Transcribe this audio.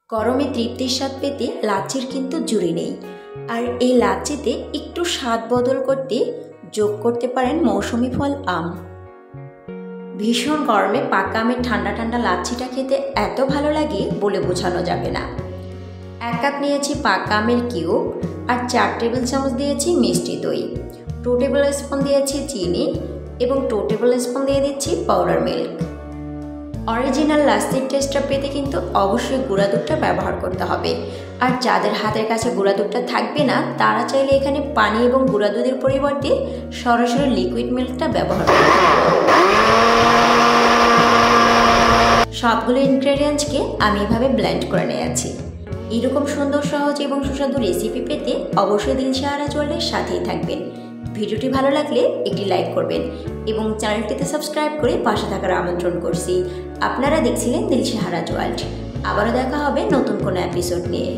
গরমে তৃপ্তির স্বাদ পেতে লাচ্ছির কিন্তু জুড়ি নেই। আর এই লাচ্ছিতে একটু স্বাদ বদল করতে যোগ করতে পারেন মৌসুমি ফল আম। ভীষণ গরমে পাকা আমের ঠান্ডা ঠান্ডা লাচ্ছিটা খেতে এত ভালো লাগে বলে বোঝানো যাবে না। 1 কাপ নিয়েছি পাকা আমের কিউব আর 4 টেবিল চামচ দিয়েছি মিষ্টি দই, 2 টেবিল স্পুন দিয়েছি চিনি এবং 2 টেবিল স্পুন দিয়ে দিচ্ছি পাউডার মিল্ক। অরিজিনাল লাচ্ছির টেস্টটা পেতে কিন্তু অবশ্যই গুঁড়া দুধটা ব্যবহার করতে হবে। আর যাদের হাতের কাছে গুঁড়া দুধটা থাকবে না তারা চাইলে এখানে পানি এবং গুঁড়া দুধের পরিবর্তে সরাসরি লিকুইড মিল্কটা ব্যবহার করতে হবে। সবগুলো ইনগ্রেডিয়েন্টসকে আমি এভাবে ব্লেন্ড করে নিয়েছি। এরকম সুন্দর সহজ এবং সুস্বাদু রেসিপি পেতে অবশ্যই দিলশাহারা জুয়েলারির সাথেই থাকবেন। ভিডিওটি ভালো লাগলে একটি লাইক করবেন এবং চ্যানেলটিতে সাবস্ক্রাইব করে পাশে থাকার আমন্ত্রণ করছি। আপনারা দেখছিলেন দিলশাহারা জুয়েলারি। আবারও দেখা হবে নতুন কোনো এপিসোড নিয়ে।